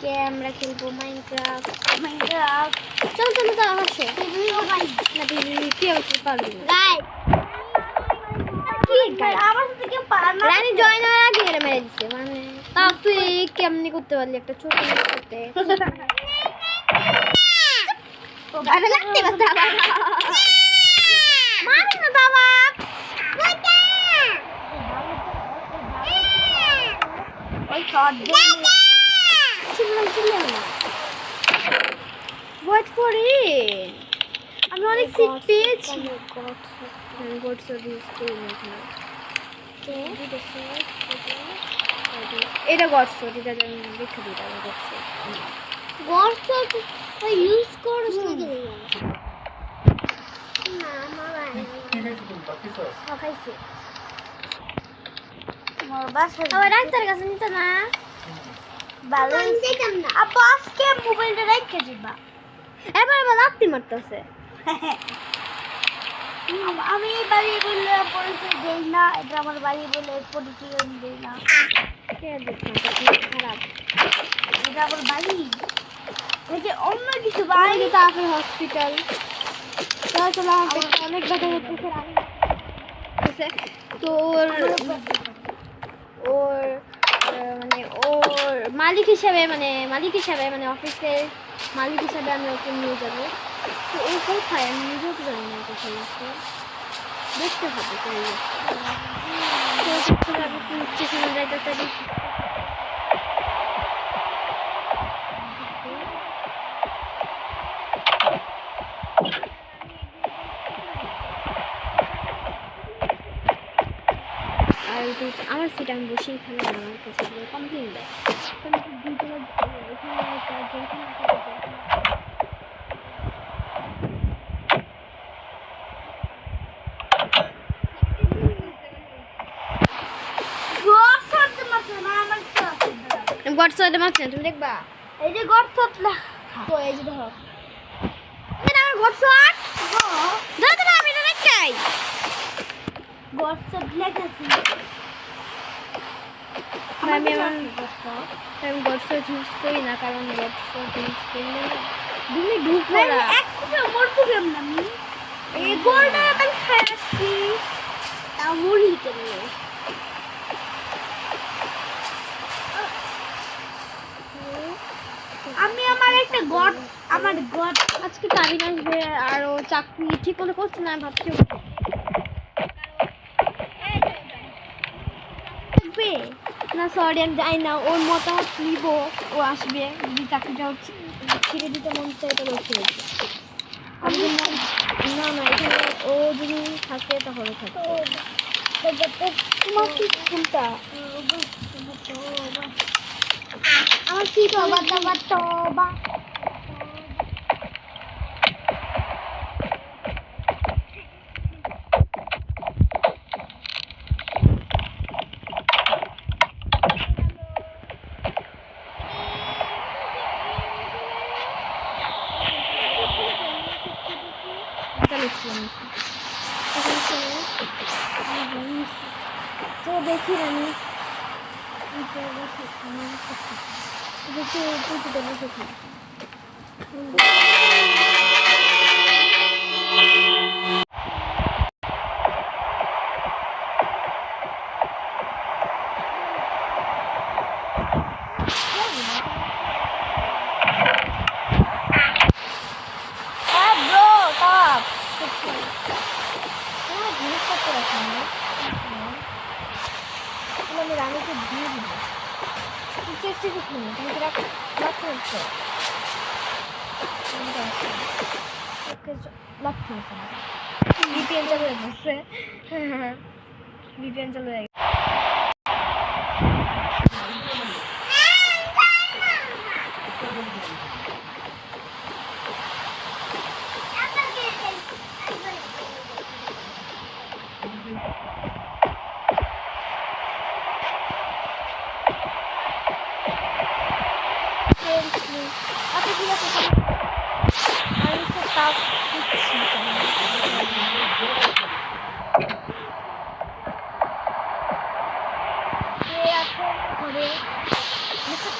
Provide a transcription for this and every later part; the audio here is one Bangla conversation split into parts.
আজকে আমরা খেলবো মাইনক্রাফট। চলো চলো তো আসো। না কি অবস্থা পারবি রানী জয়েন হওয়ার আগে মেরে মেরে দিচ্ছে মানে তা তুই কেমনি করতে পারলি একটা ছোট করতে What for it? আমি অনেক সিট পেয়েছি এটা গডশট এটা আমি দেখে দিই গডশট ইউজ করছ নাকি না মামা খাইছি আবার ডাক্তার কাছে নিতে না ভালো দিতাম না আপু আজকে মোবাইলটা রেখে দিবা এবার আবার লাত্তি মারতেছে আমি বাড়ি বলে পরিচয় দেই না এটা আমার বাড়ি বলে পরিচয় দেই না খারাপ এটা আমার বাড়ি এই যে অন্য কিছু বাড়ি তো আছে হসপিটাল চলো অনেক ব্যথা করতেছে তোর ওর মানে ওর মালিক হিসাবে মানে অফিসের মালিক হিসাবে আমি ওকে নিয়ে যাবো তো ও কোথায় আমি নিজেও তো জানি না কোথায় আছে দেখতে হবে আমি পুলিশ স্টেশনে যাইতে পারি আর আমার সিট আমি বসেই এখানে আমার কাছে কমপ্লেন দেয় গডশট মারছেন তুমি দেখবা এই যে গডশট তো এই যে ধরো এটা আমার গডশট দাও তো আমি এটা দেখাই গডশট লেগেছে আমি গডশট ইউজ করি না কারণ গডশট ইউজ করলে তুমি ঢুকবে না একটু মরবো কেমন আমি এই গোলটা আমি খাইছি তাও মুড়ি কেমনে আমি আমার একটা গড আজকে কাবিন আসবে আর ও চাকরি ঠিক করে করছে না ভাবছি না সরি আমি যাই না ওর মতামত নিব ও আসবে যদি চাকরিটা ছেড়ে দিতে মন চাই তাহলে ছেড়ে দিতে আমি না এখানে ও যদি থাকে তাহলে থাকে তোমার কি কোনটা আমার কি তবা তো দেখি আমি আমি রানীকে দিয়ে দিব চেষ্টা করছি না তুমি রাখতে ভিপিএন চালু হয়ে গেছে ভিপিএন চালু হয়ে গেছে আচ্ছা ঠিক আছে আমি তো তাপ দিচ্ছি ঘরে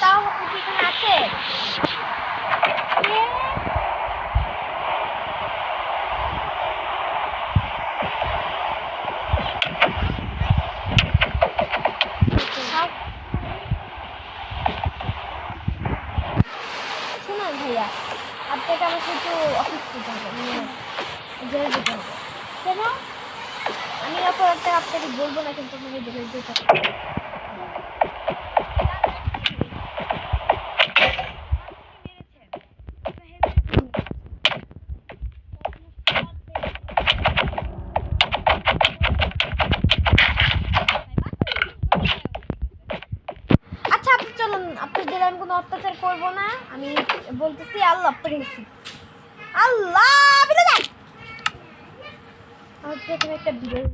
তাও এখানে আছে শুনুন ভাইয়া, আপনাকে আমার সাথে অফিস যেতে হবে, জেলে যেতে হবে। কেন? আমি অপরাধটা আপনাকে বলবো না, কিন্তু আপনাকে জেলে যেতে হবে। আচ্ছা আপনি চলুন, আপনার জেলে আমি কোনো অত্যাচার করবো না। আমি বলতেছি আল্লাহ প্রিন্স, আল্লাহ বিলে যান। আর একটা বিড়াল